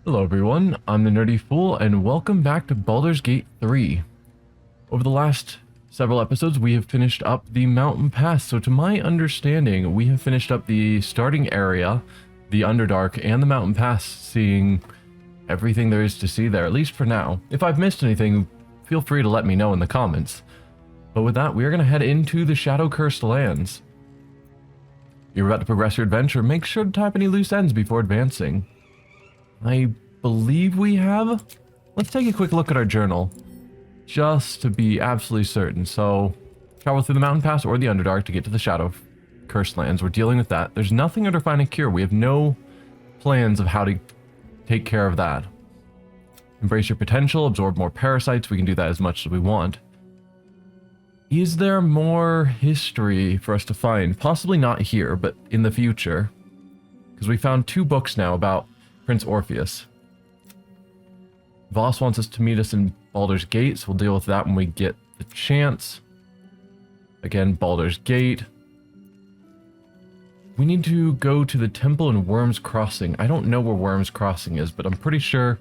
Hello everyone, I'm the Nerdy Fool, and welcome back to Baldur's Gate 3. Over the last several episodes, we have finished up the mountain pass, so to my understanding, we have finished up the starting area, the Underdark, and the mountain pass, seeing everything there is to see there, at least for now. If I've missed anything, feel free to let me know in the comments. But with that, we are going to head into the Shadow-Cursed lands. You're about to progress your adventure, make sure to tap any loose ends before advancing. I believe we have. Let's take a quick look at our journal, just to be absolutely certain. So, travel through the mountain pass or the Underdark to get to the Shadow-Cursed lands. We're dealing with that. There's nothing under Find a Cure. We have no plans of how to take care of that. Embrace your potential, absorb more parasites. We can do that as much as we want. Is there more history for us to find? Possibly not here, but in the future. Because we found 2 books now about Prince Orpheus. Voss wants us to meet us in Baldur's Gate, so we'll deal with that when we get the chance. Again, Baldur's Gate. We need to go to the temple in Worm's Crossing. I don't know where Worm's Crossing is, but I'm pretty sure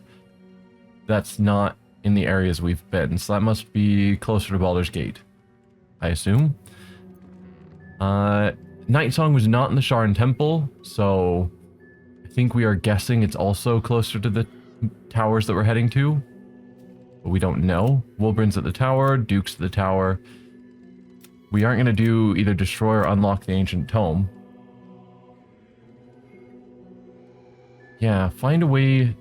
that's not in the areas we've been, so that must be closer to Baldur's Gate, I assume. Night Song was not in the Sharan Temple, so I think we are guessing it's also closer to the towers that we're heading to, but we don't know. Wilburn's at the tower, Duke's at the tower. We aren't going to do either destroy or unlock the ancient tome. Yeah, find a way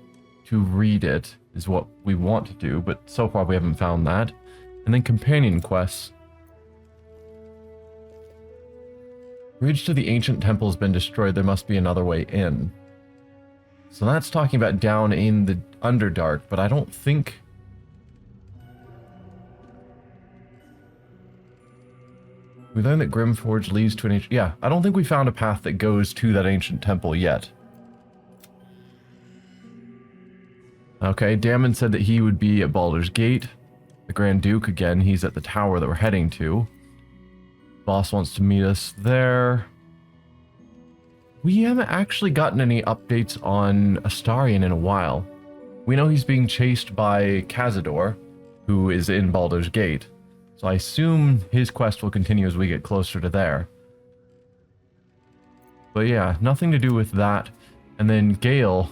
to read it is what we want to do, but so far we haven't found that. And then companion quests. Bridge to the ancient temple has been destroyed. There must be another way in. So that's talking about down in the Underdark, but I don't think... We learned that Grimforge leads to an ancient... Yeah, I don't think we found a path that goes to that ancient temple yet. Okay, Damon said that he would be at Baldur's Gate. The Grand Duke, again, he's at the tower that we're heading to. Boss wants to meet us there. We haven't actually gotten any updates on Astarion in a while. We know he's being chased by Cazador, who is in Baldur's Gate. So I assume his quest will continue as we get closer to there. But yeah, nothing to do with that. And then Gale,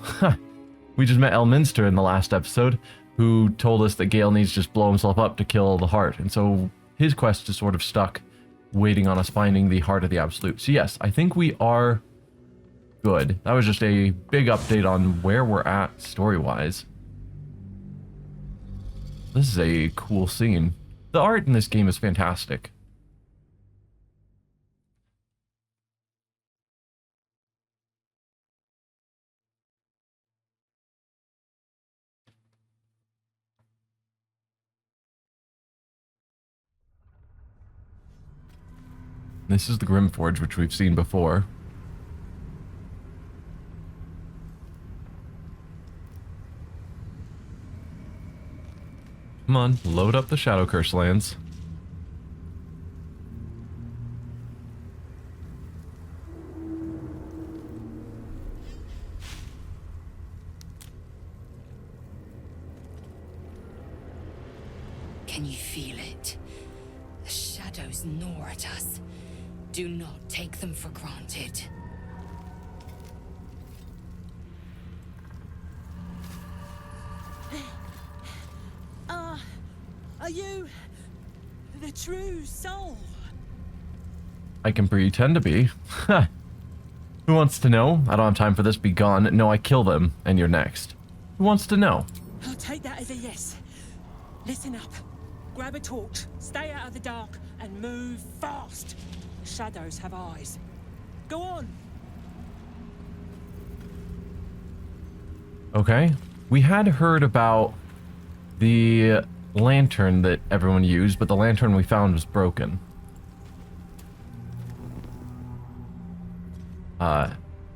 we just met Elminster in the last episode, who told us that Gale needs to just blow himself up to kill the heart. And so his quest is sort of stuck, waiting on us finding the Heart of the Absolute. So yes, I think we are good. That was just a big update on where we're at story-wise. This is a cool scene. The art in this game is fantastic. This is the Grimforge, which we've seen before. Come on, load up the Shadow-Cursed lands. Can you feel it? The shadows gnaw at us. Do not take them for granted. Are you the true soul? I can pretend to be. Who wants to know? I don't have time for this. Be gone. No, I kill them, and you're next. Who wants to know? I'll take that as a yes. Listen up. Grab a torch, stay out of the dark, and move fast. Shadows have eyes. Go on. Okay. We had heard about the lantern that everyone used, but the lantern we found was broken.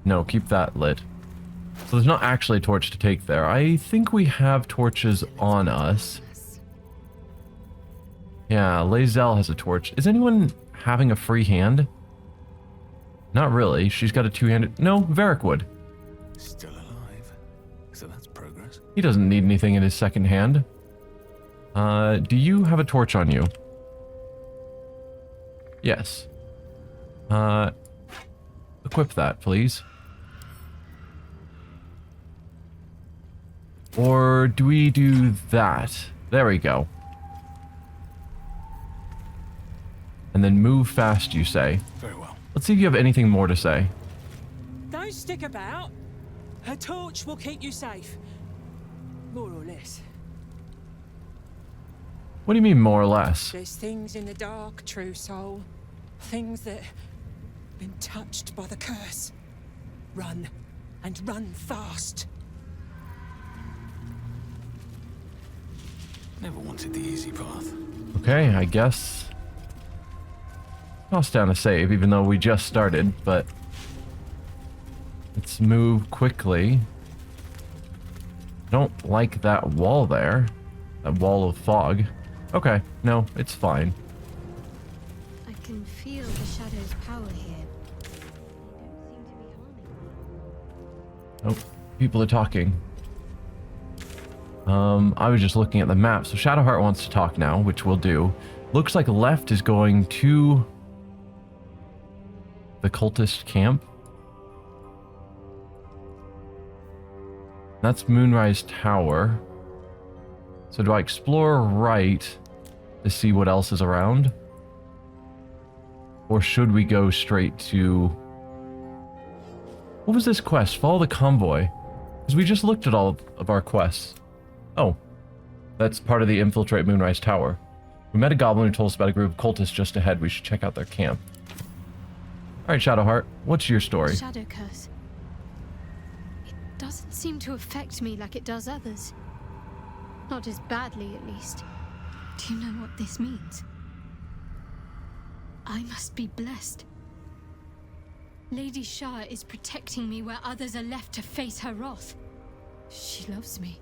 No, keep that lit. So there's not actually a torch to take there. I think we have torches on us. Yeah, Lae'zel has a torch. Is anyone having a free hand? Not really. She's got a two-handed... No, Varric would. Still alive. So that's progress. He doesn't need anything in his second hand. Do you have a torch on you? Yes. Equip that, please. Or do we do that? There we go. And then move fast, you say. Very well. Let's see if you have anything more to say. Don't stick about. Her torch will keep you safe. More or less. What do you mean, more or less? There's things in the dark, true soul. Things that have been touched by the curse. Run, and run fast. Never wanted the easy path. Okay, I guess. Toss down a save, even though we just started, but let's move quickly. I don't like that wall there. That wall of fog. Okay, no, it's fine. I can feel the shadow's power here. They don't seem to be harming me. Oh, people are talking. I was just looking at the map, so Shadowheart wants to talk now, which we'll do. Looks like left is going to the cultist camp. That's Moonrise Tower. So do I explore right to see what else is around? Or should we go straight to... What was this quest? Follow the convoy. Because we just looked at all of our quests. Oh. That's part of the Infiltrate Moonrise Tower. We met a goblin who told us about a group of cultists just ahead. We should check out their camp. Alright, Shadowheart. What's your story? Shadow curse. It doesn't seem to affect me like it does others. Not as badly, at least. Do you know what this means? I must be blessed. Lady Shah is protecting me where others are left to face her wrath. She loves me.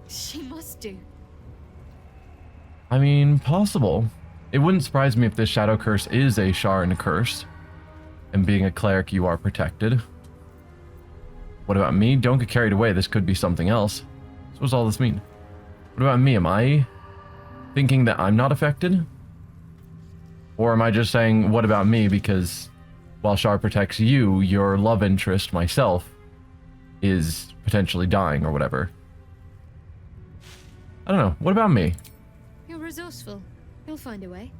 She must do. I mean, possible. It wouldn't surprise me if this shadow curse is a Sharan curse. And being a cleric, you are protected. What about me? Don't get carried away. This could be something else. So what does all this mean? What about me? Am I thinking that I'm not affected? Or am I just saying, what about me? Because while Shar protects you, your love interest, myself, is potentially dying or whatever. I don't know. What about me? You're resourceful. You'll find a way.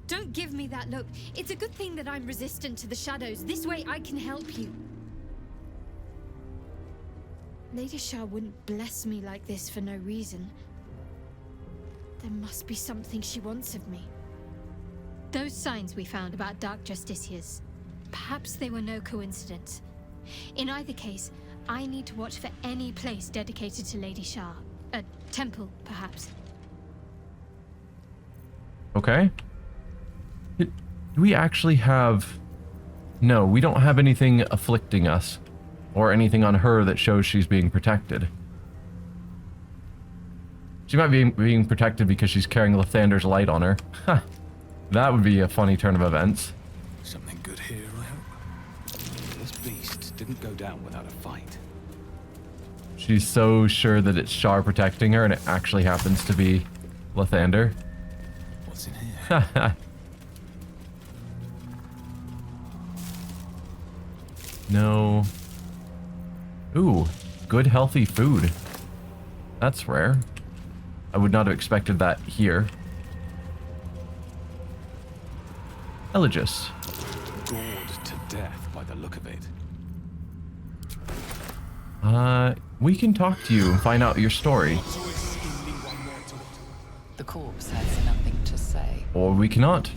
Don't give me that look. It's a good thing that I'm resistant to the shadows. This way I can help you. Lady Shah wouldn't bless me like this for no reason. There must be something she wants of me. Those signs we found about Dark Justiciars, perhaps they were no coincidence. In either case, I need to watch for any place dedicated to Lady Shah. A temple, perhaps. Okay. Do we actually have... No, we don't have anything afflicting us. Or anything on her that shows she's being protected. She might be being protected because she's carrying Lathander's light on her. That would be a funny turn of events. Something good here, I hope. This beast didn't go down without a fight. She's so sure that it's Shar protecting her, and it actually happens to be Lathander. What's in here? No. Ooh, good healthy food. That's rare. I would not have expected that here. Eligious. Gored to death by the look of it. We can talk to you and find out your story. The corpse has nothing to say. Or we cannot.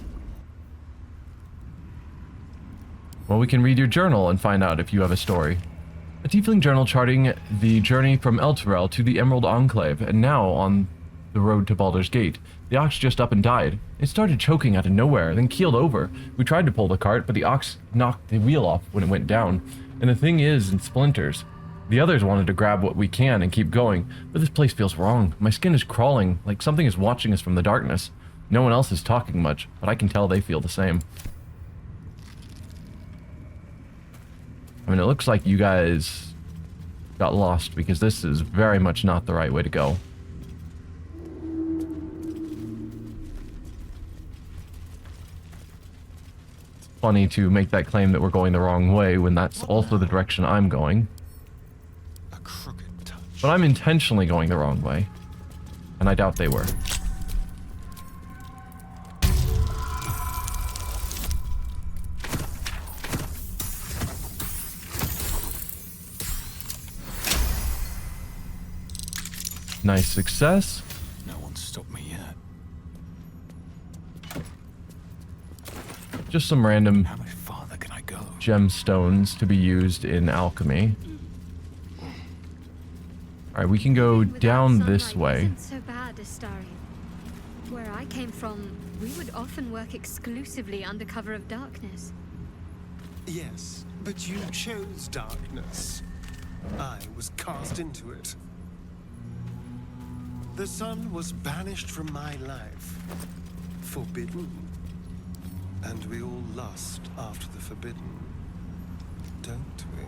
Well, we can read your journal and find out if you have a story. A tiefling journal charting the journey from Elturel to the Emerald Enclave, and now on the road to Baldur's Gate. The ox just up and died. It started choking out of nowhere, then keeled over. We tried to pull the cart, but the ox knocked the wheel off when it went down. And the thing is in splinters. The others wanted to grab what we can and keep going, but this place feels wrong. My skin is crawling, like something is watching us from the darkness. No one else is talking much, but I can tell they feel the same. I mean, it looks like you guys got lost, because this is very much not the right way to go. It's funny to make that claim that we're going the wrong way when that's also the direction I'm going. A crooked touch. But I'm intentionally going the wrong way. And I doubt they were. Nice success. No one's stopped me yet. Just some random How much farther can I go? gemstones to be used in alchemy. Alright, we can go down this way. Isn't so bad, Astarion. Where I came from, we would often work exclusively under cover of darkness. Yes, but you chose darkness. I was cast into it. The sun was banished from my life. Forbidden. And we all lust after the forbidden. Don't we?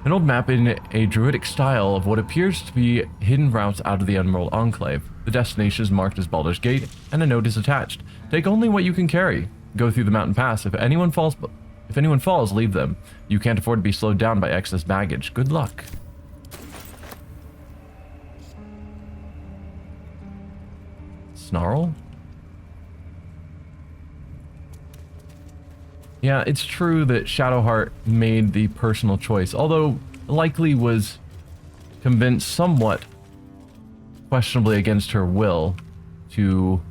An old map in a druidic style of what appears to be hidden routes out of the Emerald Enclave. The destination is marked as Baldur's Gate, and a note is attached. Take only what you can carry. Go through the mountain pass. If anyone falls, leave them. You can't afford to be slowed down by excess baggage. Good luck. Snarl? Yeah, it's true that Shadowheart made the personal choice, although likely was convinced somewhat questionably against her will to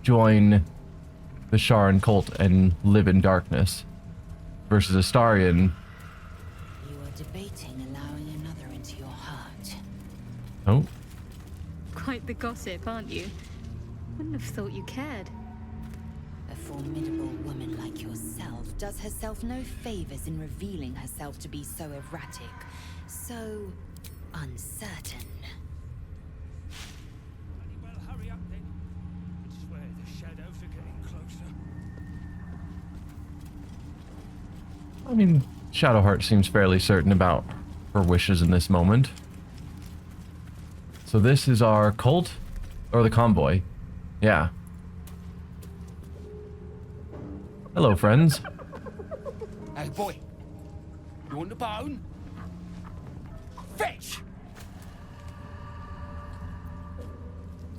join the Sharan cult and live in darkness, versus Astarion. You are debating allowing another into your heart. Oh, Quite the gossip, aren't you? Wouldn't have thought you cared. A formidable woman like yourself does herself no favors in revealing herself to be so erratic, so uncertain. Well, hurry up then. I swear the shadows are getting closer. I mean, Shadowheart seems fairly certain about her wishes in this moment. So this is our cult? Or the convoy? Yeah. Hello, friends. Hey, boy. You want the bone? Fetch!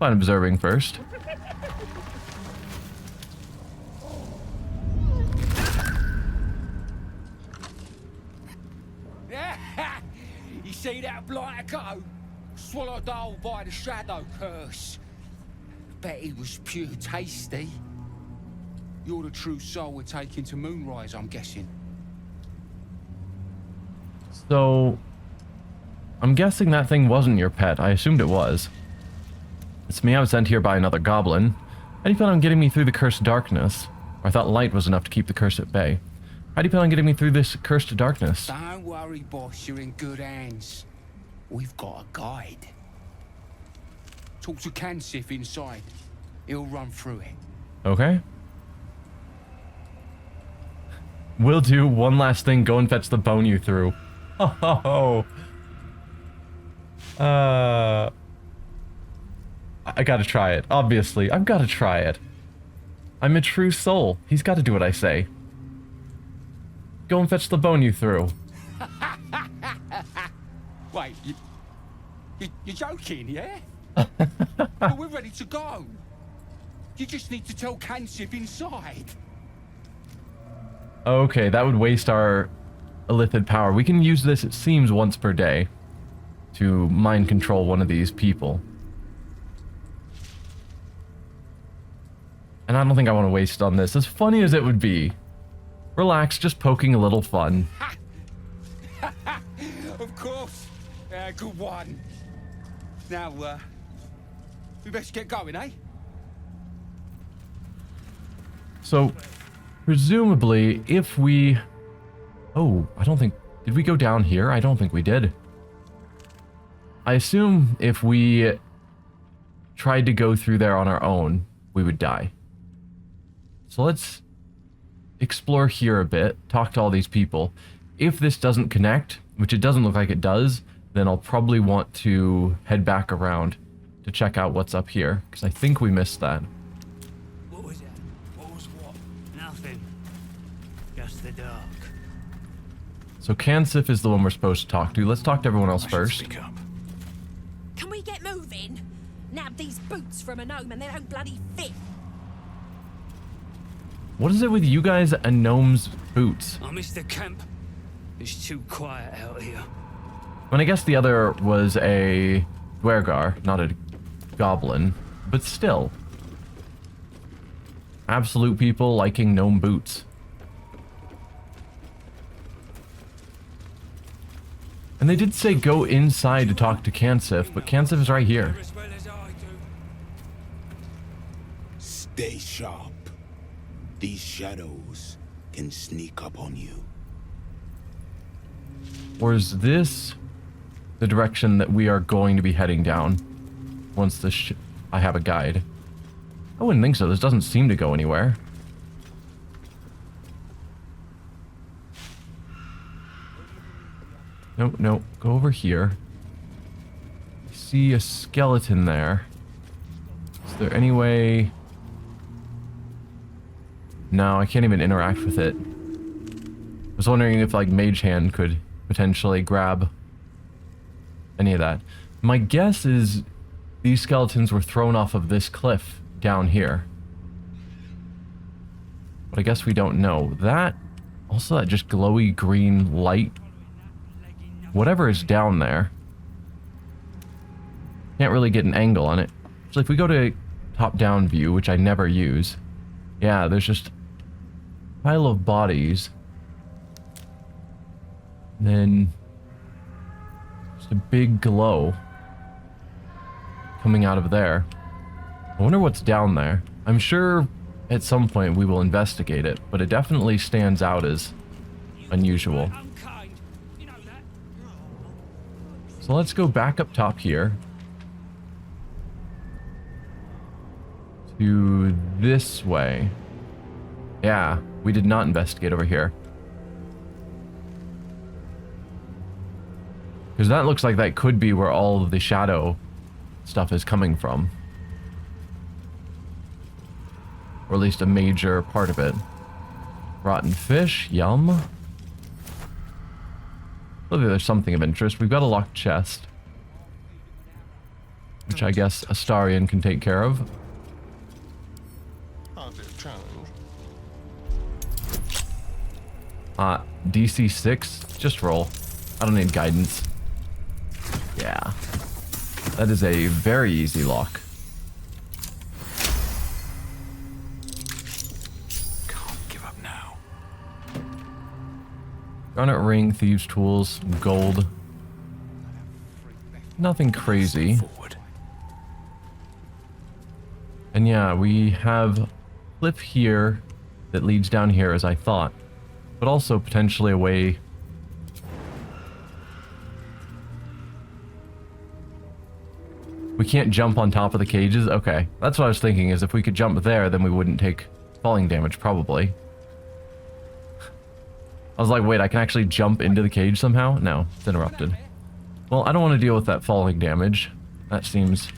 Fine observing first. You see that blighter go? Swallowed whole by the shadow curse. Bet he was pure tasty. You're the true soul we're taking to Moonrise, I'm guessing. So, I'm guessing that thing wasn't your pet. I assumed it was. It's me. I was sent here by another goblin. How do you plan on getting me through the cursed darkness? I thought light was enough to keep the curse at bay. How do you plan on getting me through this cursed darkness? Don't worry, boss. You're in good hands. We've got a guide. Talk to Kansif inside. He'll run through it. Okay. Will do. One last thing. Go and fetch the bone you threw. Oh. I gotta try it. Obviously. I've gotta try it. I'm a true soul. He's gotta do what I say. Go and fetch the bone you threw. Wait, you're joking, yeah? But we're ready to go. You just need to tell Kansif inside. Okay, that would waste our illithid power. We can use this, it seems, once per day to mind control one of these people. And I don't think I want to waste on this, as funny as it would be. Relax, just poking a little fun. Of course. Good one. Now, we best get going, eh? So, presumably, if we... Oh, I don't think... Did we go down here? I don't think we did. I assume if we tried to go through there on our own, we would die. So let's explore here a bit, talk to all these people. If this doesn't connect, which it doesn't look like it does, then I'll probably want to head back around to check out what's up here, because I think we missed that. What was that? What was what? Nothing. Just the dark. So Kansif is the one we're supposed to talk to. Let's talk to everyone else I should first. speak up. Can we get moving? Nab these boots from a gnome and they don't bloody fit. What is it with you guys and gnomes' boots? Oh, Mr. Kemp. It's too quiet out here. I mean, I guess the other was a Dwergar, not a goblin, but still. Absolute people liking gnome boots. And they did say go inside to talk to Kansif, but Kansif is right here. As well as I do. Stay sharp. These shadows can sneak up on you. Or is this the direction that we are going to be heading down once I have a guide? I wouldn't think so. This doesn't seem to go anywhere. Nope, nope. Go over here. I see a skeleton there. Is there any way... No, I can't even interact with it. I was wondering if, like, Mage Hand could potentially grab any of that. My guess is these skeletons were thrown off of this cliff down here. But I guess we don't know. That, also that just glowy green light, whatever is down there. Can't really get an angle on it. So if we go to top-down view, which I never use, yeah, there's just a pile of bodies. Then just a big glow coming out of there. I wonder what's down there. I'm sure at some point we will investigate it, but it definitely stands out as unusual. Unkind. You know that. So let's go back up top here to this way. Yeah, we did not investigate over here. Because that looks like that could be where all of the shadow stuff is coming from. Or at least a major part of it. Rotten fish, yum. Look, there's something of interest. We've got a locked chest, which I guess Astarion can take care of. Hardly a challenge. DC 6, just roll. I don't need guidance. Yeah. That is a very easy lock. Can't give up now. Garnet ring, thieves' tools, gold. Nothing crazy. Forward. And yeah, we have a cliff here that leads down here as I thought. But also potentially a way... We can't jump on top of the cages? Okay. That's what I was thinking, is if we could jump there, then we wouldn't take falling damage, probably. I was like, wait, I can actually jump into the cage somehow? No, it's interrupted. Well, I don't want to deal with that falling damage. That seems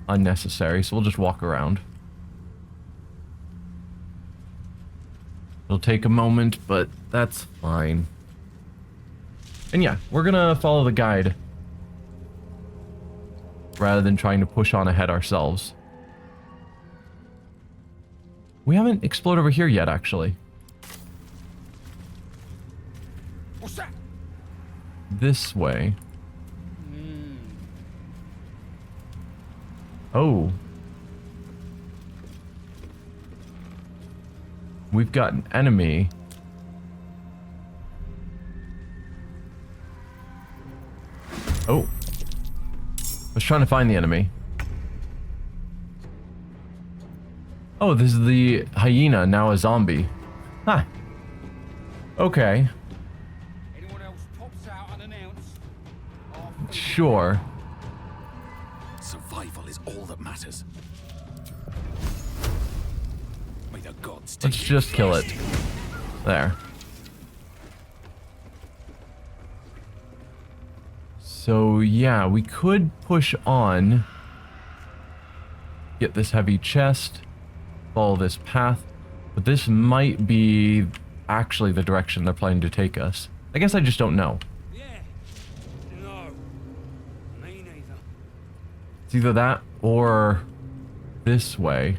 unnecessary, so we'll just walk around. It'll take a moment, but that's fine. And yeah, we're gonna follow the guide rather than trying to push on ahead ourselves. We haven't explored over here yet, actually. What's that? This way. Oh. We've got an enemy. Oh. I was trying to find the enemy. Oh, this is the hyena, now a zombie. Huh. Okay. Anyone else pops out unannounced? Sure. Survival is all that matters. May the gods take Let's just kill it. There. So yeah, we could push on, get this heavy chest, follow this path, but this might be actually the direction they're planning to take us. I guess I just don't know. Yeah. No. Me neither. It's either that or this way.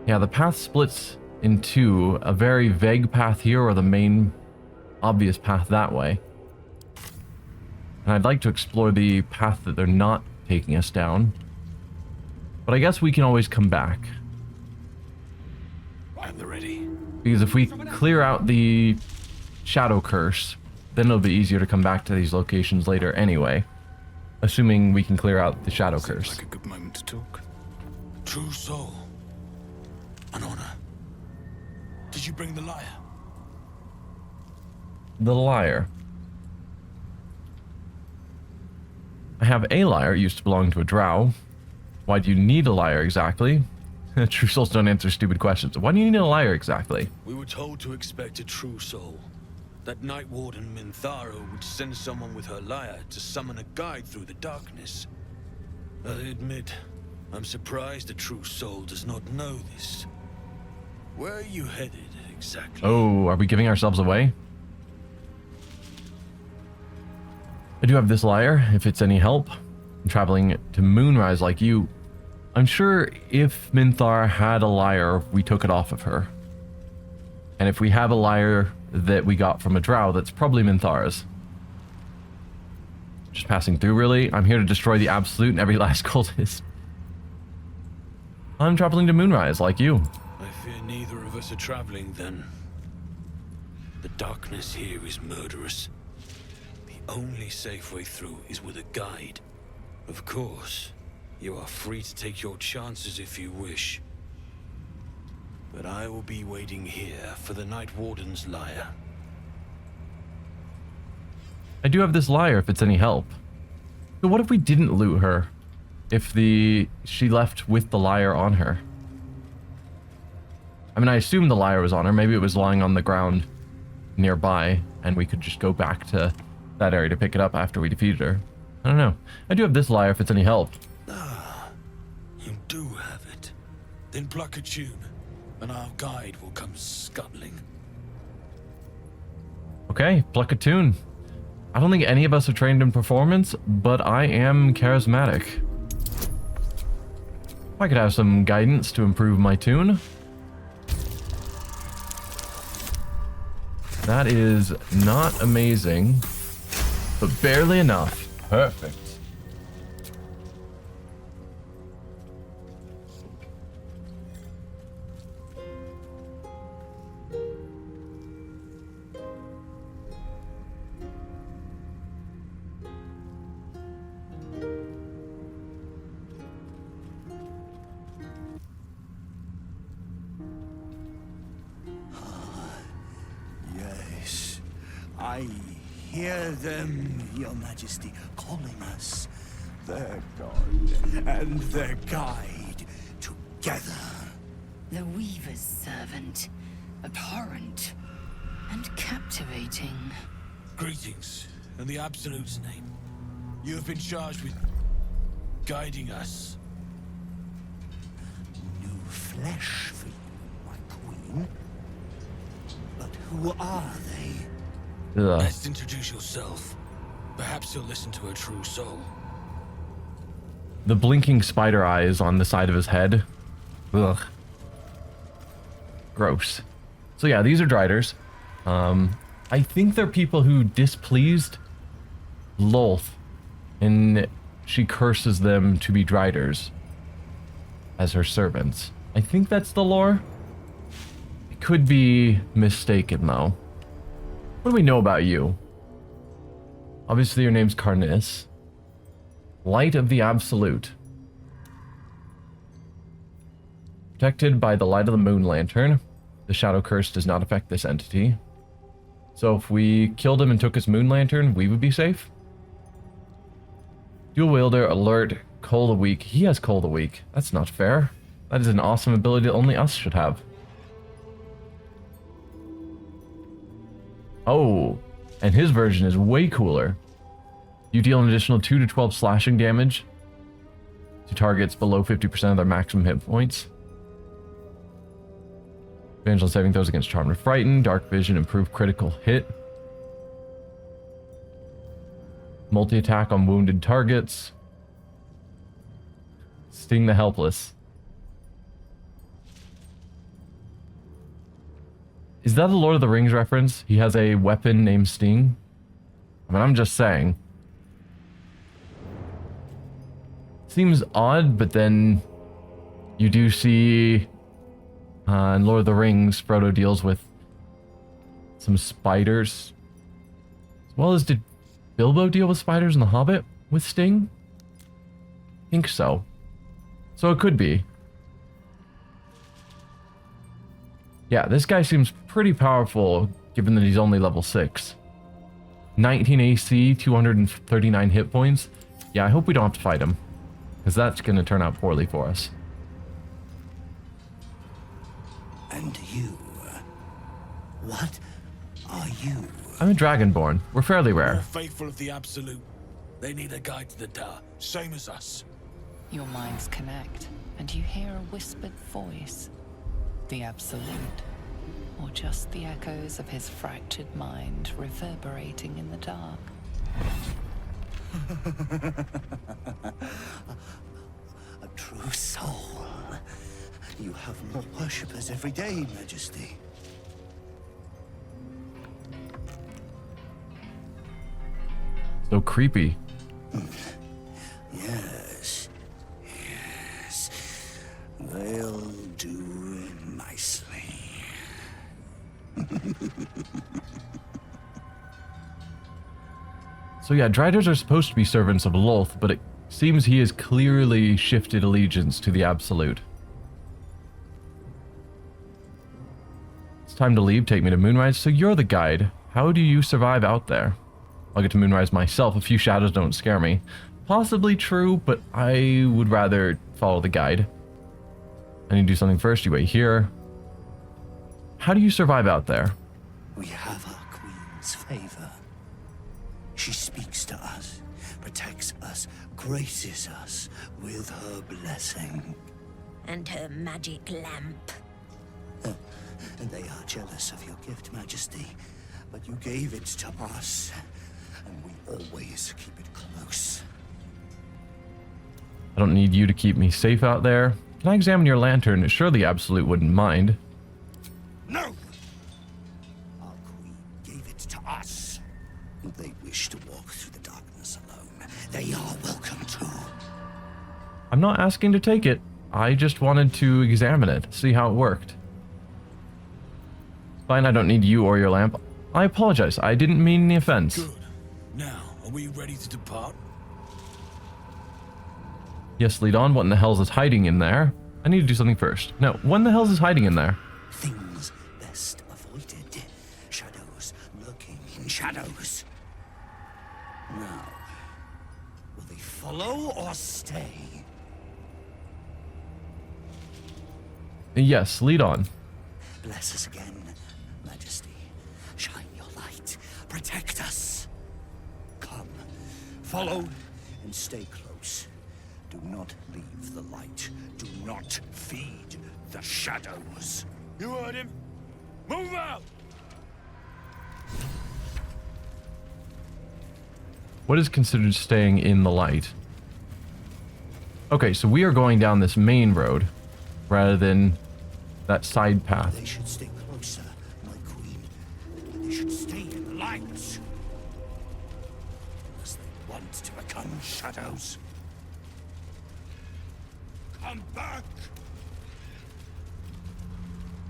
Yeah, the path splits in two, a very vague path here or the main obvious path that way. And I'd like to explore the path that they're not taking us down. But I guess we can always come back. At the ready. Because if we clear out the shadow curse, then it'll be easier to come back to these locations later anyway. Assuming we can clear out the shadow curse. Seems like a good moment to talk. True soul. An honor. Did you bring the lyre? The lyre. I have a lyre. It used to belong to a drow. Why do you need a lyre exactly? True souls don't answer stupid questions. Why do you need a lyre exactly? We were told to expect a true soul. That Night Warden Minthara would send someone with her lyre to summon a guide through the darkness. I admit, I'm surprised a true soul does not know this. Where are you headed exactly? Oh, are we giving ourselves away? I do have this lyre, if it's any help. I'm traveling to Moonrise like you. I'm sure if Minthara had a lyre, we took it off of her. And if we have a lyre that we got from a drow, that's probably Minthara's. Just passing through, really. I'm here to destroy the Absolute and every last cultist. I'm traveling to Moonrise like you. I fear neither of us are traveling then. The darkness here is murderous. The only safe way through is with a guide. Of course, you are free to take your chances if you wish. But I will be waiting here for the Night Warden's lyre. I do have this lyre if it's any help. But what if we didn't loot her? If she left with the lyre on her? I mean, I assume the lyre was on her. Maybe it was lying on the ground nearby, and we could just go back to that area to pick it up after we defeated her. I don't know. I do have this lyre if it's any help. Ah, you do have it. Then pluck a tune, and our guide will come scuttling. Okay, pluck a tune. I don't think any of us are trained in performance, but I am charismatic. If I could have some guidance to improve my tune. That is not amazing, but barely enough. Perfect. Yes, I hear them, Your Majesty, calling us. Their god and their guide together. The Weaver's servant. Abhorrent. And captivating. Greetings, in the Absolute's name. You have been charged with guiding us. New flesh for you, my queen. But who are they? Ugh. Best introduce yourself. Perhaps you'll listen to a true soul. The blinking spider eyes on the side of his head. Ugh. Gross. So yeah, these are Driders. I think they're people who displeased Lolth, and she curses them to be Driders as her servants. I think that's the lore. It could be mistaken though. What do we know about you? Obviously your name's Carnis. Light of the Absolute. Protected by the light of the moon lantern. The shadow curse does not affect this entity. So if we killed him and took his moon lantern, we would be safe? Dual wielder, alert, cold a week. He has cold a week. That's not fair. That is an awesome ability that only us should have. Oh, and his version is way cooler. You deal an additional 2 to 12 slashing damage to targets below 50% of their maximum hit points. Advantage on saving throws against Charmed and Frightened. Dark Vision, improved critical hit. Multi-attack on wounded targets. Sting the Helpless. Is that a Lord of the Rings reference? He has a weapon named Sting? I mean, I'm just saying. Seems odd, but then you do see in Lord of the Rings, Frodo deals with some spiders. As well as did Bilbo deal with spiders in The Hobbit with Sting? I think so. So it could be. Yeah, this guy seems pretty powerful given that he's only level 6. 19 AC, 239 hit points. Yeah, I hope we don't have to fight him, because that's going to turn out poorly for us. And you? What are you? I'm a Dragonborn. We're fairly rare. More faithful of the Absolute. They need a guide to the dark, same as us. Your minds connect, and you hear a whispered voice. The Absolute, or just the echoes of his fractured mind reverberating in the dark. A true soul. You have more worshippers every day, Majesty. So creepy. Yes. Yes. They'll do nicely. So yeah, Driders are supposed to be servants of Lolth, but it seems he has clearly shifted allegiance to the Absolute. It's time to leave, take me to Moonrise. So you're the guide. How do you survive out there? I'll get to Moonrise myself. A few shadows don't scare me. Possibly true, but I would rather follow the guide. I need to do something first. You wait here. How do you survive out there? We have our queen's favor. She speaks to us, protects us, graces us with her blessing. And her magic lamp. And they are jealous of your gift, Majesty. But you gave it to us, and we always keep it close. I don't need you to keep me safe out there. Can I examine your lantern? Surely Absolute wouldn't mind. No! Our queen gave it to us. If they wish to walk through the darkness alone, they are welcome to. I'm not asking to take it. I just wanted to examine it, see how it worked. Fine, I don't need you or your lamp. I apologize. I didn't mean any offense. Good. Now, are we ready to depart? Yes, lead on. What in the hell is hiding in there? I need to do something first. No, what in the hell is hiding in there? Things best avoided. Shadows lurking in shadows. Now, will they follow or stay? Yes, lead on. Bless us again, Majesty. Shine your light. Protect us. Come, follow and stay close. Do not leave the light. Do not feed the shadows. You heard him. Move out! What is considered staying in the light? Okay, so we are going down this main road rather than that side path. They should stay closer, my queen. They should stay in the light. Unless they want to become shadows. Come back!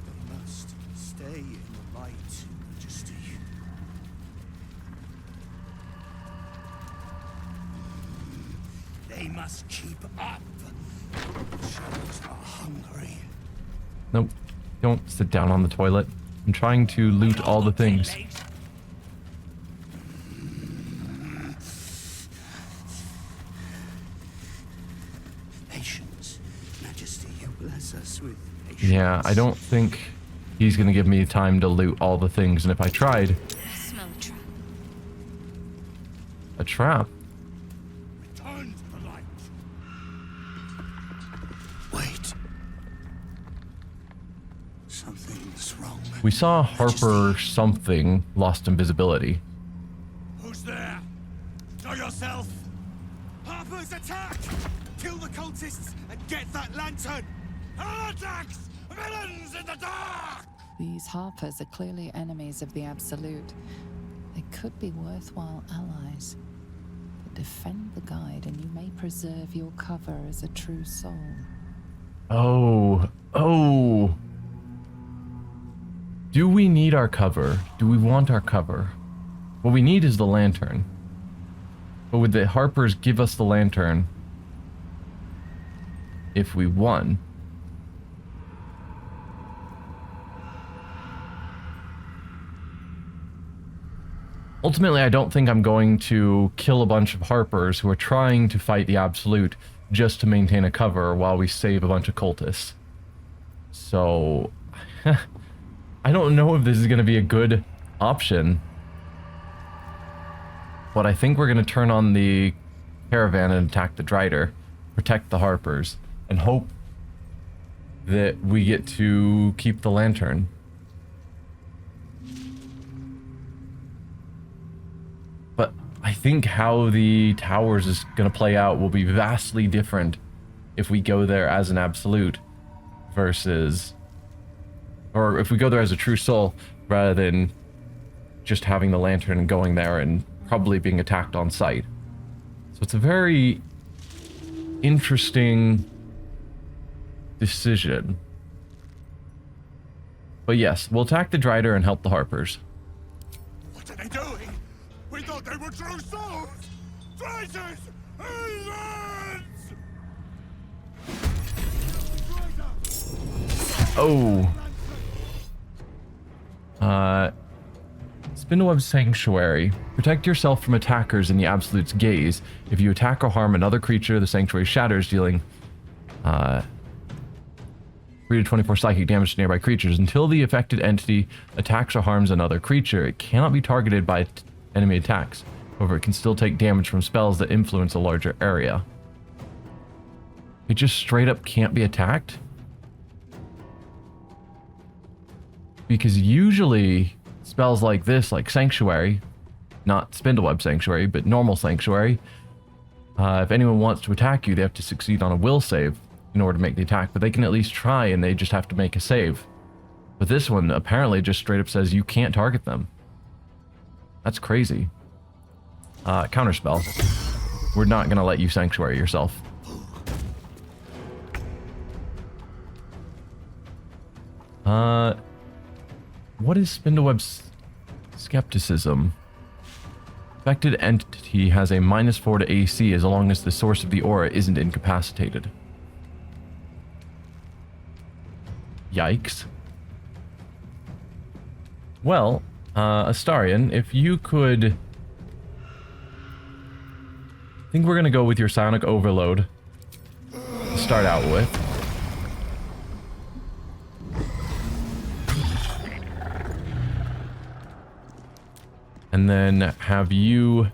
They must stay in the light, Majesty. They must keep up. The shadows are hungry. Nope. Don't sit down on the toilet. I'm trying to loot all the things. Patience. Majesty, you bless us with patience. Yeah, I don't think he's gonna give me time to loot all the things, and if I tried, trap. Return to the light. Wait. Something's wrong. We saw Harper something lost invisibility. Who's there? Show yourself. Harper's attack! Kill the cultists and get that lantern! Heretics! Villains in the dark! These Harpers are clearly enemies of the Absolute. They could be worthwhile allies. But defend the guide and you may preserve your cover as a true soul. Oh. Do we need our cover? Do we want our cover? What we need is the lantern. But would the Harpers give us the lantern if we won? Ultimately, I don't think I'm going to kill a bunch of Harpers who are trying to fight the Absolute just to maintain a cover while we save a bunch of cultists. So, I don't know if this is going to be a good option. But I think we're going to turn on the caravan and attack the Drider, protect the Harpers, and hope that we get to keep the lantern. But I think how the towers is going to play out will be vastly different if we go there as an Absolute versus... or if we go there as a true soul rather than just having the lantern and going there and probably being attacked on sight. So it's a very interesting decision. But yes, we'll attack the Drider and help the Harpers. What are they doing? We thought they were true souls! Traitors! Heathens! Oh. Spindleweb Sanctuary. Protect yourself from attackers in the Absolute's gaze. If you attack or harm another creature, the Sanctuary shatters, dealing 3 to 24 psychic damage to nearby creatures. Until the affected entity attacks or harms another creature, it cannot be targeted by enemy attacks. However, it can still take damage from spells that influence a larger area. It just straight up can't be attacked? Because usually spells like this, like Sanctuary, not Spindleweb Sanctuary, but normal Sanctuary, if anyone wants to attack you, they have to succeed on a will save in order to make the attack, but they can at least try and they just have to make a save. But this one apparently just straight up says you can't target them. That's crazy. Counterspell. We're not going to let you Sanctuary yourself. What is Spindleweb's skepticism? Affected entity has a -4 to AC as long as the source of the aura isn't incapacitated. Yikes. Well, Astarion, if you could... I think we're going to go with your Psionic Overload to start out with. And then have you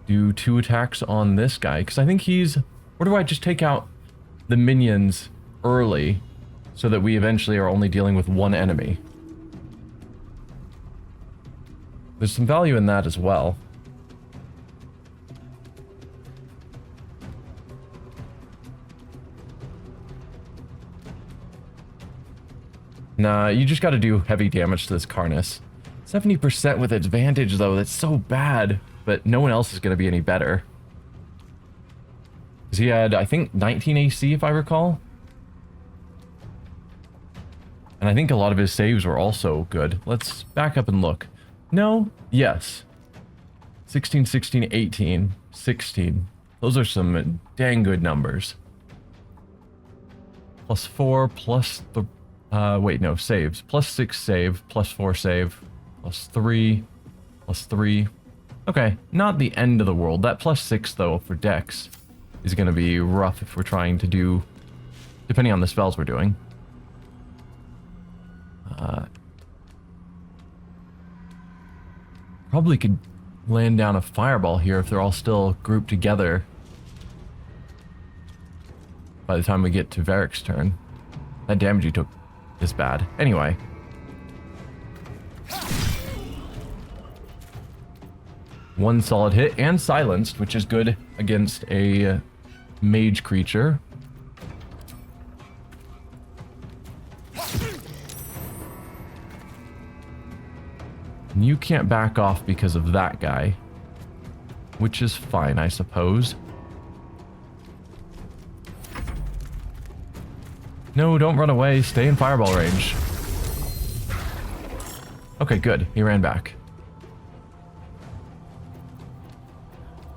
do 2 attacks on this guy. Because I think he's... Or do I just take out the minions early so that we eventually are only dealing with 1 enemy? There's some value in that as well. Nah, you just gotta do heavy damage to this Carnus. 70% with advantage, though, that's so bad. But no one else is gonna be any better. Because he had, I think, 19 AC, if I recall. And I think a lot of his saves were also good. Let's back up and look. No? Yes. 16, 16, 18, 16. Those are some dang good numbers. +4, plus the... wait, no, saves. +6 save, +4 save, +3, +3. Okay, not the end of the world. That +6, though, for Dex is going to be rough if we're trying to do... depending on the spells we're doing. Probably could land down a fireball here if they're all still grouped together by the time we get to Varric's turn. That damage he took is bad. Anyway. One solid hit and silenced, which is good against a mage creature. And you can't back off because of that guy, which is fine, I suppose. No, don't run away. Stay in fireball range. Okay, good. He ran back.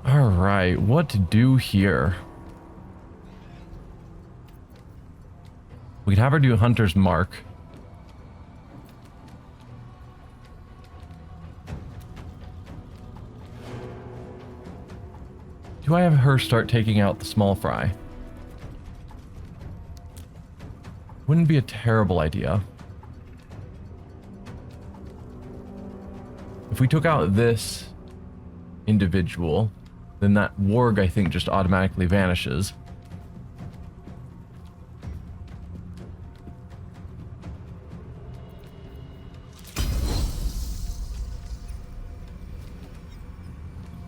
Alright, what to do here? We could have her do Hunter's Mark. Do I have her start taking out the small fry? Wouldn't be a terrible idea. If we took out this individual, then that warg, I think, just automatically vanishes.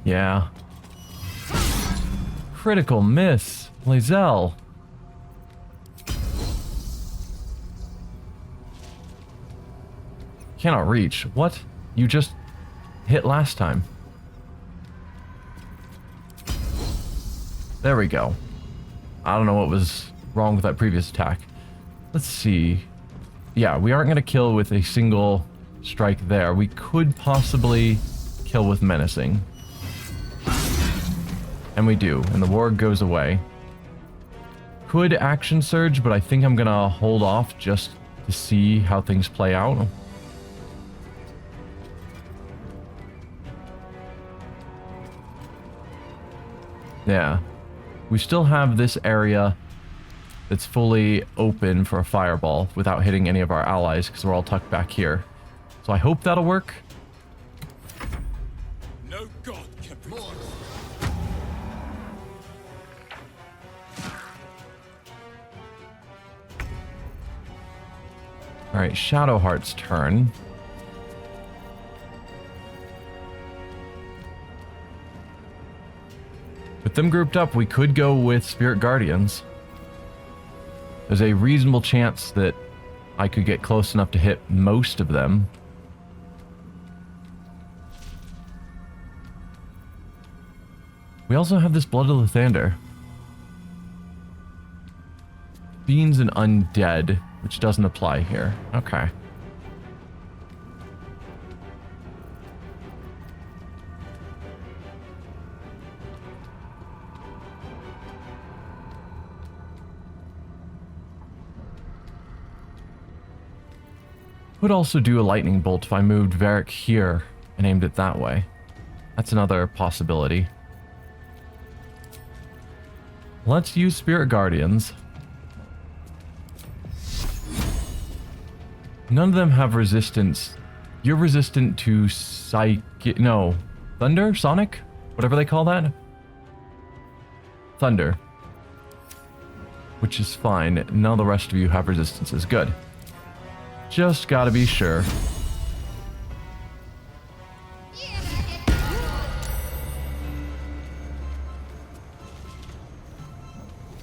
Yeah. Critical miss, Lae'zel. Cannot reach. What? You just hit last time. There we go. I don't know what was wrong with that previous attack. Let's see. Yeah, we aren't going to kill with a single strike there. We could possibly kill with menacing. And we do, and the warg goes away. Could action surge, but I think I'm going to hold off just to see how things play out. Yeah. We still have this area that's fully open for a fireball without hitting any of our allies because we're all tucked back here. So I hope that'll work. No god can protect. Alright, Shadowheart's turn. With them grouped up, we could go with Spirit Guardians. There's a reasonable chance that I could get close enough to hit most of them. We also have this Blood of Lathander. Beings and Undead, which doesn't apply here. Okay. Would also do a lightning bolt if I moved Varric here and aimed it that way. That's another possibility. Let's use Spirit Guardians. None of them have resistance. You're resistant to psychic... No. Thunder? Sonic? Whatever they call that? Thunder. Which is fine. None of the rest of you have resistances. Good. Just gotta be sure.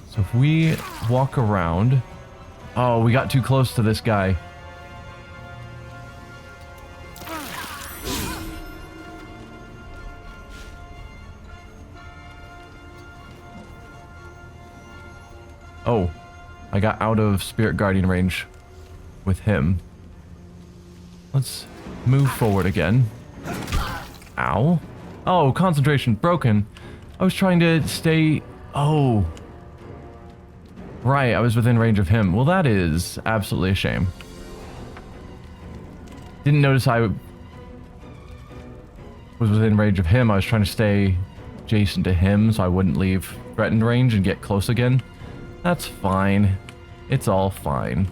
So if we walk around... Oh, we got too close to this guy. Oh, I got out of Spirit Guardian range with him. Let's move forward again. Ow. Oh, concentration broken. I was trying to stay... Oh. Right, I was within range of him. Well, that is absolutely a shame. Didn't notice I was within range of him. I was trying to stay adjacent to him so I wouldn't leave threatened range and get close again. That's fine. It's all fine.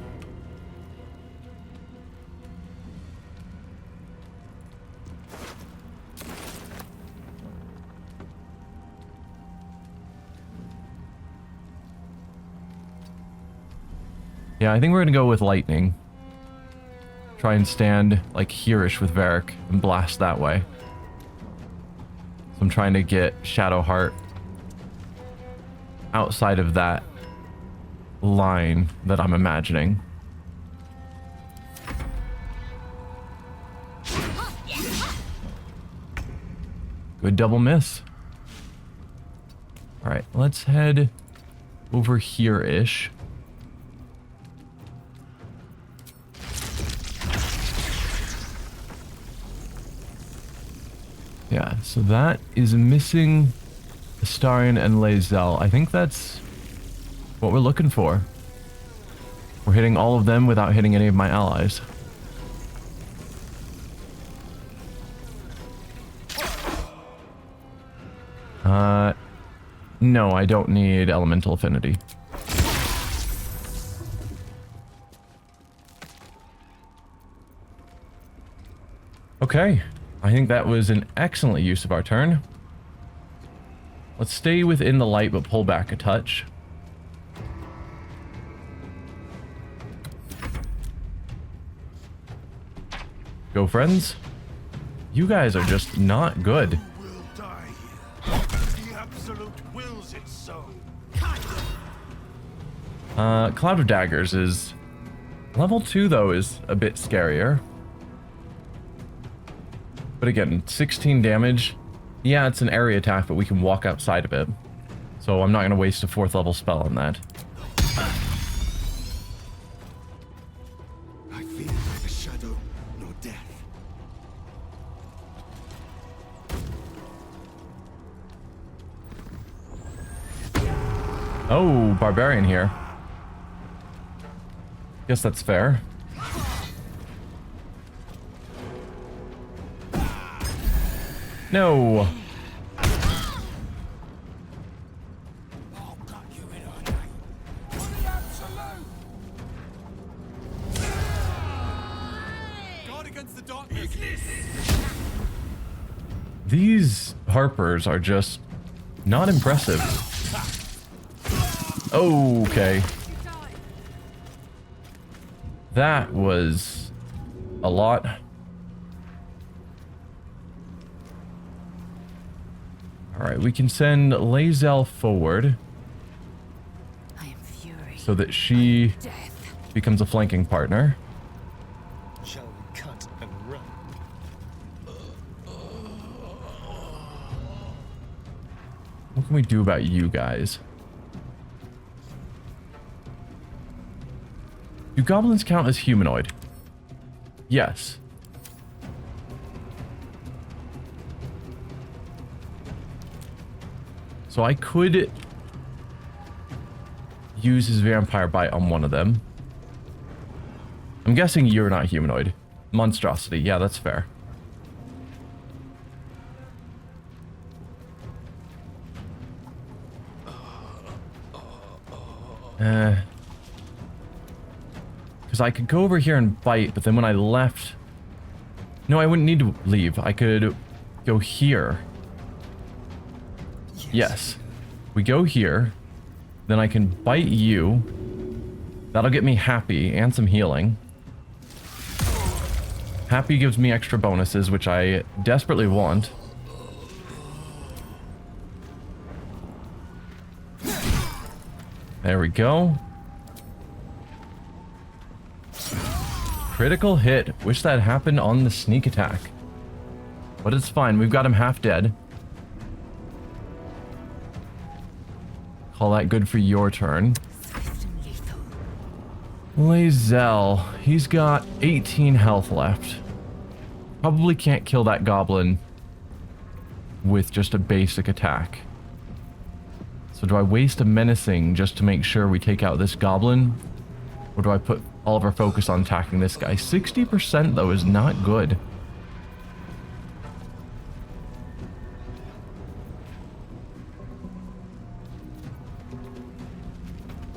Yeah, I think we're gonna go with lightning. Try and stand like here-ish with Varric and blast that way. So I'm trying to get Shadowheart outside of that line that I'm imagining. Good double miss. Alright, let's head over here-ish. Yeah, so that is missing Astarion and Lae'zel. I think that's what we're looking for. We're hitting all of them without hitting any of my allies. No, I don't need elemental affinity. Okay, I think that was an excellent use of our turn. Let's stay within the light but pull back a touch. Go, friends. You guys are just not good. Cloud of Daggers is... Level 2, though, is a bit scarier. But again, 16 damage. Yeah, it's an area attack, but we can walk outside of it. So I'm not going to waste a 4th level spell on that. I feel neither shadow nor death. Oh, Barbarian here. Guess that's fair. No. These Harpers are just not impressive. Okay. That was a lot. Alright, we can send Lae'zel forward so that she becomes a flanking partner. Shall we cut and run? What can we do about you guys? Do goblins count as humanoid? Yes. So I could use his vampire bite on one of them. I'm guessing you're not humanoid. Monstrosity, yeah, that's fair. Because I could go over here and bite, but then when I left... No, I wouldn't need to leave. I could go here. Yes. We go here. Then I can bite you. That'll get me happy and some healing. Happy gives me extra bonuses, which I desperately want. There we go. Critical hit. Wish that happened on the sneak attack. But it's fine. We've got him half dead. Call that good for your turn. Lae'zel. He's got 18 health left. Probably can't kill that goblin with just a basic attack. So do I waste a menacing just to make sure we take out this goblin? Or do I put all of our focus on attacking this guy? 60% though is not good.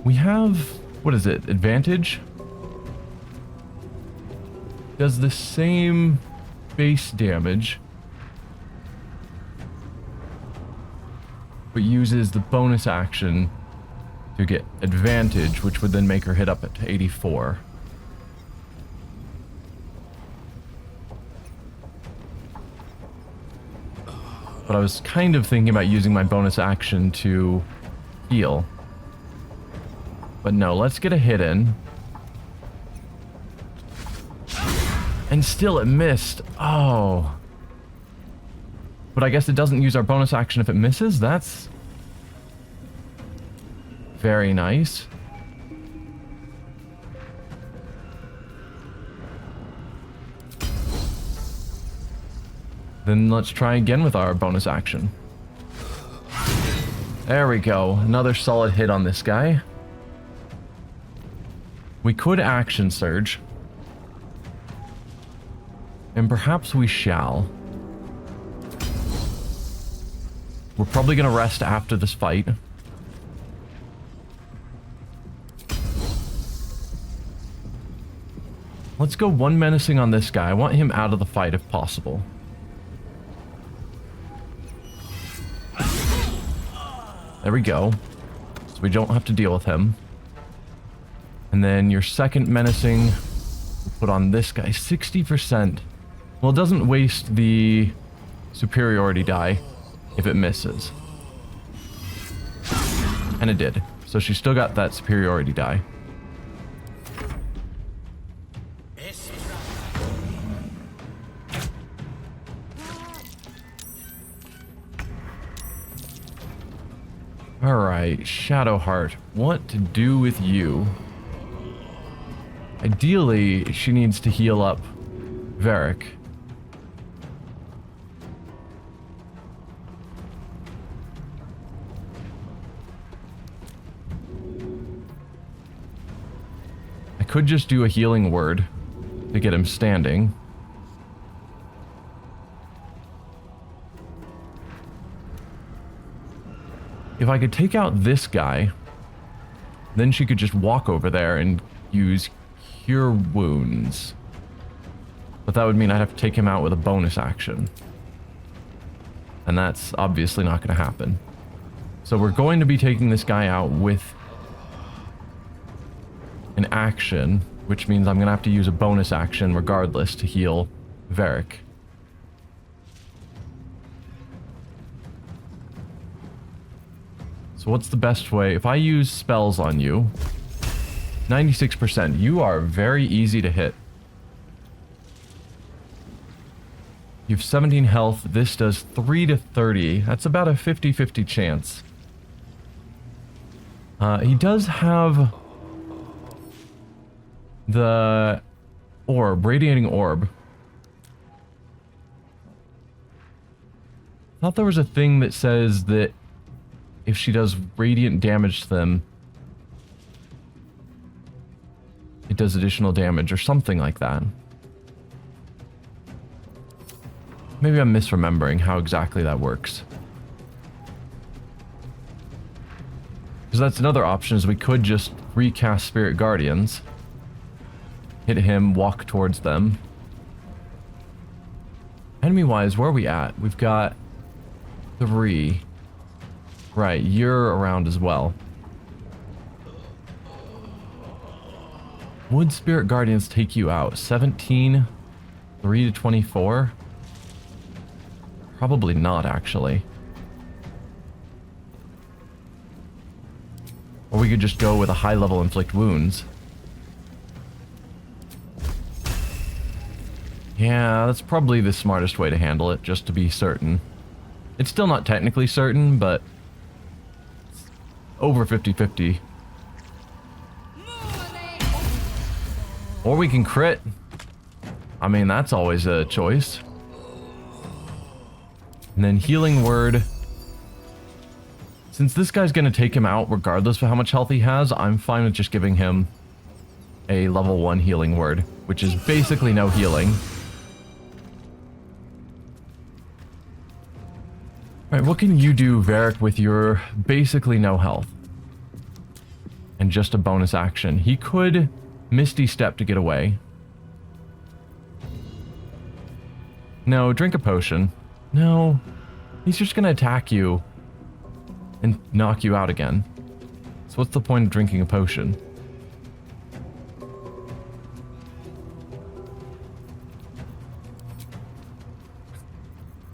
We have, what is it, advantage? Does the same base damage, but uses the bonus action to get advantage, which would then make her hit up at 84. But I was kind of thinking about using my bonus action to heal. But no, let's get a hit in. And still it missed. Oh. But I guess it doesn't use our bonus action if it misses? That's very nice. Then let's try again with our bonus action. There we go. Another solid hit on this guy. We could action surge. And perhaps we shall. We're probably going to rest after this fight. Let's go one menacing on this guy. I want him out of the fight if possible. There we go. So we don't have to deal with him. And then your second menacing, we'll put on this guy. 60%. Well, it doesn't waste the superiority die if it misses. And it did. So she still got that superiority die. Alright, Shadowheart. What to do with you? Ideally, she needs to heal up Varric. I could just do a healing word to get him standing. If I could take out this guy, then she could just walk over there and use Cure Wounds. But that would mean I'd have to take him out with a bonus action. And that's obviously not going to happen. So we're going to be taking this guy out with an action, which means I'm going to have to use a bonus action regardless to heal Varric. So what's the best way? If I use spells on you, 96%, you are very easy to hit. You have 17 health. This does 3 to 30. That's about a 50-50 chance. He does have the orb, radiating orb. I thought there was a thing that says that if she does radiant damage to them, it does additional damage or something like that. Maybe I'm misremembering how exactly that works. Because that's another option, is we could just recast Spirit Guardians. Hit him, walk towards them. Enemy-wise, where are we at? We've got 3. Right, you're around as well. Would Spirit Guardians take you out? 17, 3 to 24? Probably not, actually. Or we could just go with a high level inflict wounds. Yeah, that's probably the smartest way to handle it, just to be certain. It's still not technically certain, but over 50-50. Or we can crit. I mean, that's always a choice. And then healing word. Since this guy's going to take him out regardless of how much health he has, I'm fine with just giving him a level 1 healing word, which is basically no healing. Alright, what can you do, Varric, with your basically no health? And just a bonus action. He could Misty Step to get away. No, drink a potion. No, he's just gonna attack you and knock you out again. So what's the point of drinking a potion?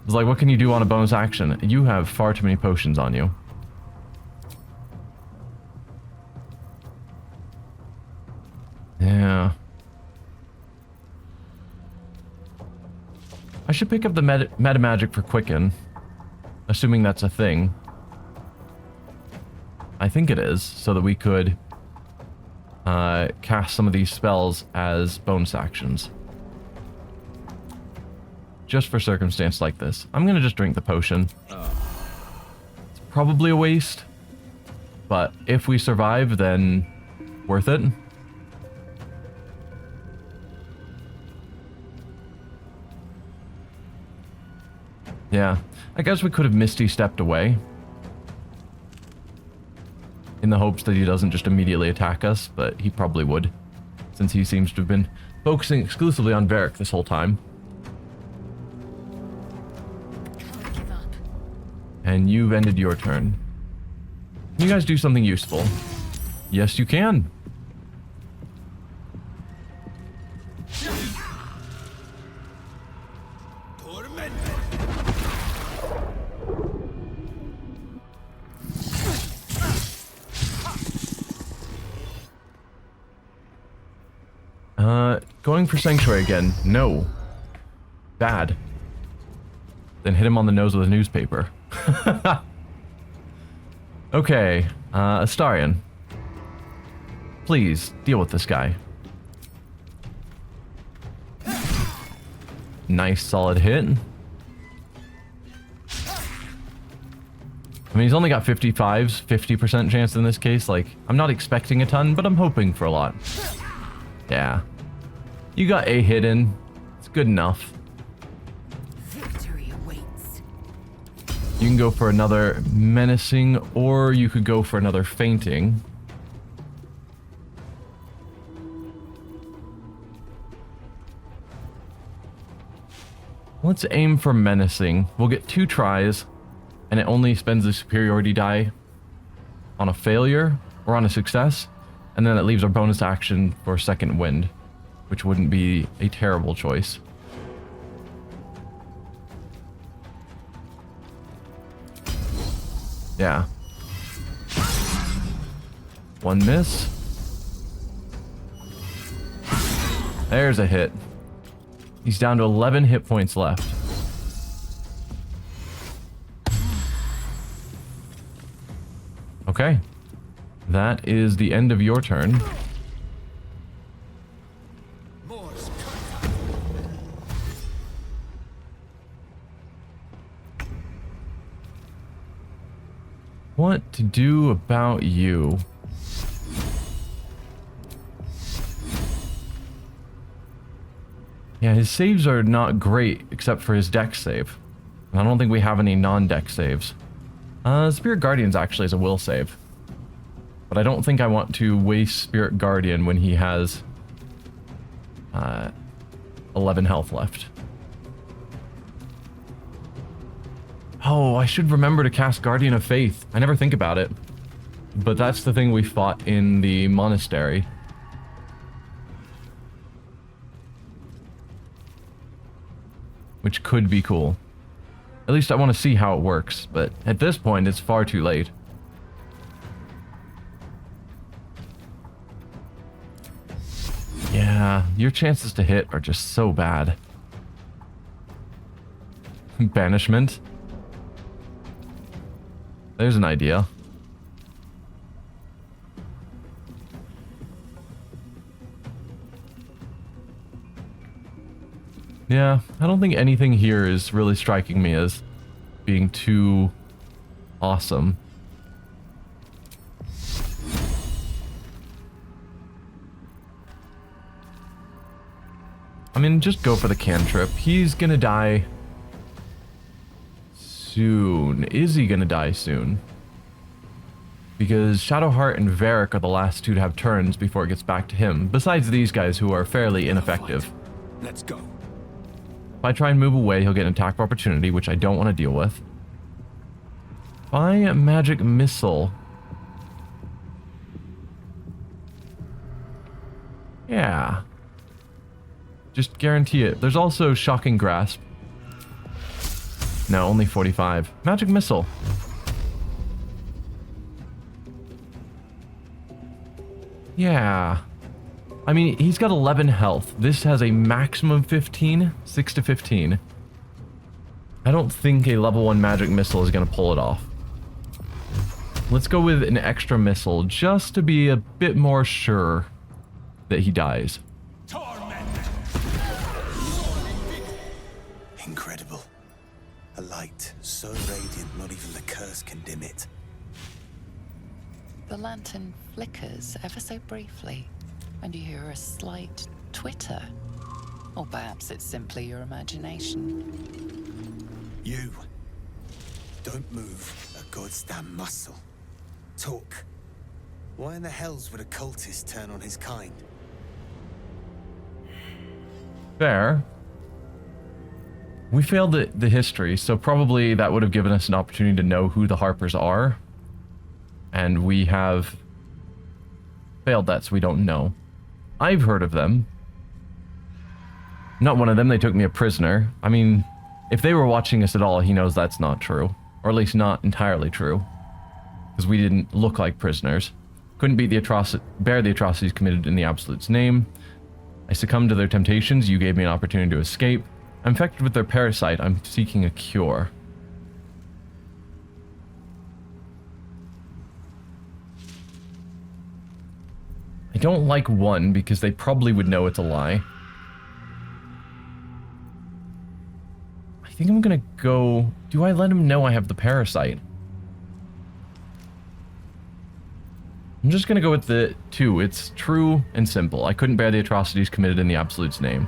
It's like, what can you do on a bonus action? You have far too many potions on you. Yeah. I should pick up the meta magic for Quicken. Assuming that's a thing. I think it is, so that we could cast some of these spells as bonus actions. Just for circumstance like this. I'm gonna just drink the potion. It's probably a waste, but if we survive, then worth it. Yeah, I guess we could have Misty stepped away. In the hopes that he doesn't just immediately attack us, but he probably would. Since he seems to have been focusing exclusively on Varric this whole time. Can't give up. And you've ended your turn. Can you guys do something useful? Yes, you can. Going for Sanctuary again. No. Bad. Then hit him on the nose with a newspaper. Okay, Astarion. Please, deal with this guy. Nice, solid hit. I mean, he's only got 55s, 50% chance in this case. Like, I'm not expecting a ton, but I'm hoping for a lot. Yeah. You got a hit in. It's good enough. Victory awaits. You can go for another menacing, or you could go for another fainting. Let's aim for menacing. We'll get 2 tries, and it only spends the superiority die on a failure or on a success, and then it leaves our bonus action for second wind, which wouldn't be a terrible choice. Yeah. 1 miss. There's a hit. He's down to 11 hit points left. Okay. That is the end of your turn. What to do about you? Yeah, his saves are not great, except for his dex save. I don't think we have any non-dex saves. Spirit Guardian's actually is a will save. But I don't think I want to waste Spirit Guardian when he has 11 health left. Oh, I should remember to cast Guardian of Faith. I never think about it. But that's the thing we fought in the monastery. Which could be cool. At least I want to see how it works, but at this point it's far too late. Yeah, your chances to hit are just so bad. Banishment. There's an idea. Yeah, I don't think anything here is really striking me as being too awesome. I mean, just go for the cantrip. He's gonna die soon. Is he gonna die soon? Because Shadowheart and Varric are the last 2 to have turns before it gets back to him, besides these guys who are fairly ineffective. Let's go. If I try and move away, he'll get an attack of opportunity, which I don't want to deal with. If I magic missile, Yeah. Just guarantee it. There's also Shocking Grasp. No, only 45. Magic Missile. Yeah. I mean, he's got 11 health. This has a maximum 15, 6 to 15. I don't think a level 1 magic missile is going to pull it off. Let's go with an extra missile just to be a bit more sure that he dies. Incredible. A light so radiant not even the curse can dim it. The lantern flickers ever so briefly, and you hear a slight twitter. Or perhaps it's simply your imagination. You. Don't move a goddamn muscle. Talk. Why in the hells would a cultist turn on his kind? Fair. We failed the history, so probably that would have given us an opportunity to know who the Harpers are. And we have failed that, so we don't know. I've heard of them. Not one of them, they took me a prisoner. I mean, if they were watching us at all, he knows that's not true. Or at least not entirely true. Because we didn't look like prisoners. Couldn't bear the atrocities committed in the Absolute's name. I succumbed to their temptations, you gave me an opportunity to escape. I'm infected with their parasite, I'm seeking a cure. I don't like 1 because they probably would know it's a lie. I think I'm gonna go... Do I let him know I have the parasite? I'm just gonna go with the 2. It's true and simple. I couldn't bear the atrocities committed in the Absolute's name.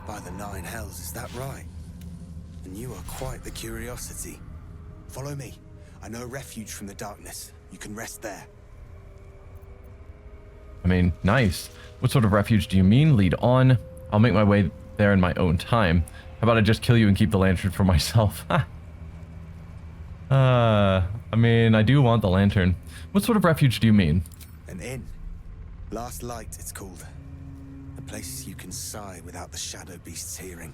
By the 9 hells, is that right? And you are quite the curiosity. Follow me. I know a refuge from the darkness. You can rest there. I mean, nice. What sort of refuge do you mean? Lead on. I'll make my way there in my own time. How about I just kill you and keep the lantern for myself? I mean, I do want the lantern. What sort of refuge do you mean? An inn. Last Light, it's called. A place you can sigh without the shadow beasts hearing.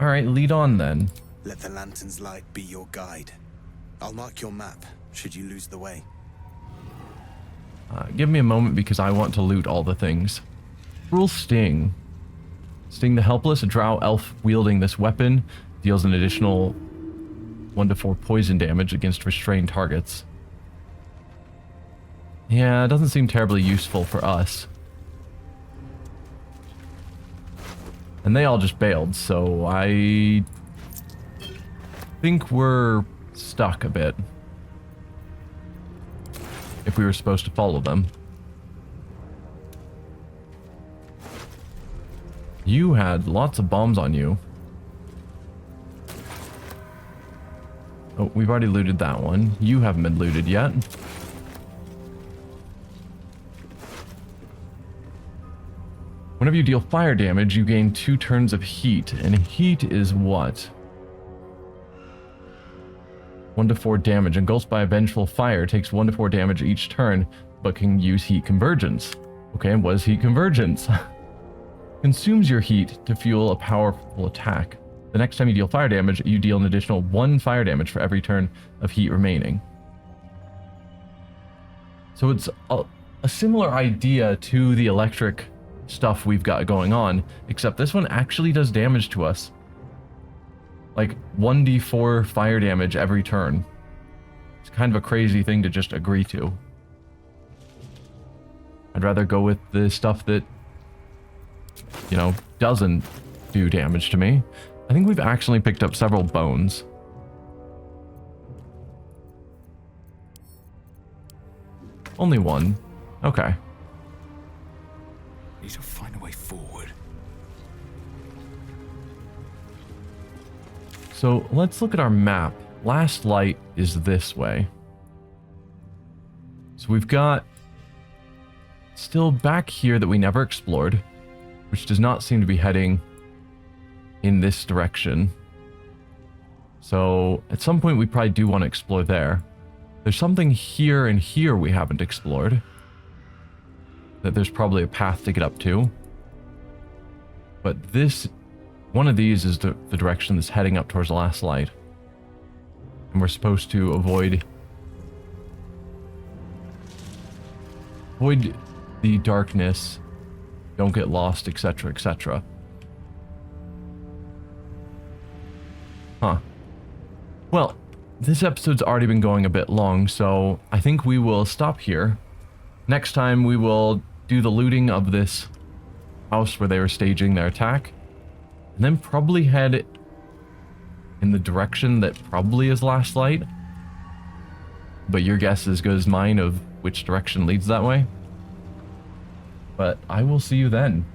Alright, lead on then. Let the lantern's light be your guide. I'll mark your map, should you lose the way. Give me a moment because I want to loot all the things. Cruel Sting. Sting the Helpless, a drow elf wielding this weapon, deals an additional 1 to 4 poison damage against restrained targets. Yeah, it doesn't seem terribly useful for us. And they all just bailed, so I think we're stuck a bit. If we were supposed to follow them. You had lots of bombs on you. Oh, we've already looted that one. You haven't been looted yet. Whenever you deal fire damage, you gain 2 turns of heat. And heat is what? 1 to 4 damage. Engulfed by a vengeful fire, takes 1 to 4 damage each turn, but can use heat convergence. Okay, and what is heat convergence? Consumes your heat to fuel a powerful attack. The next time you deal fire damage, you deal an additional 1 fire damage for every turn of heat remaining. So it's a similar idea to the electric stuff we've got going on, except this one actually does damage to us. Like 1d4 fire damage every turn. It's kind of a crazy thing to just agree to. I'd rather go with the stuff that, you know, doesn't do damage to me. I think we've actually picked up several bones. Only 1. Okay. Need to find a way forward. So let's look at our map. Last Light is this way. So we've got still back here that we never explored, which does not seem to be heading in this direction. So at some point we probably do want to explore there. There's something here and here we haven't explored. That there's probably a path to get up to. But this, one of these is the direction that's heading up towards the last light. And we're supposed to avoid the darkness, don't get lost, etc., etc. Huh. Well, this episode's already been going a bit long, so I think we will stop here. Next time we will do the looting of this house where they were staging their attack, and then probably head in the direction that probably is last light. But your guess is as good as mine of which direction leads that way. But I will see you then.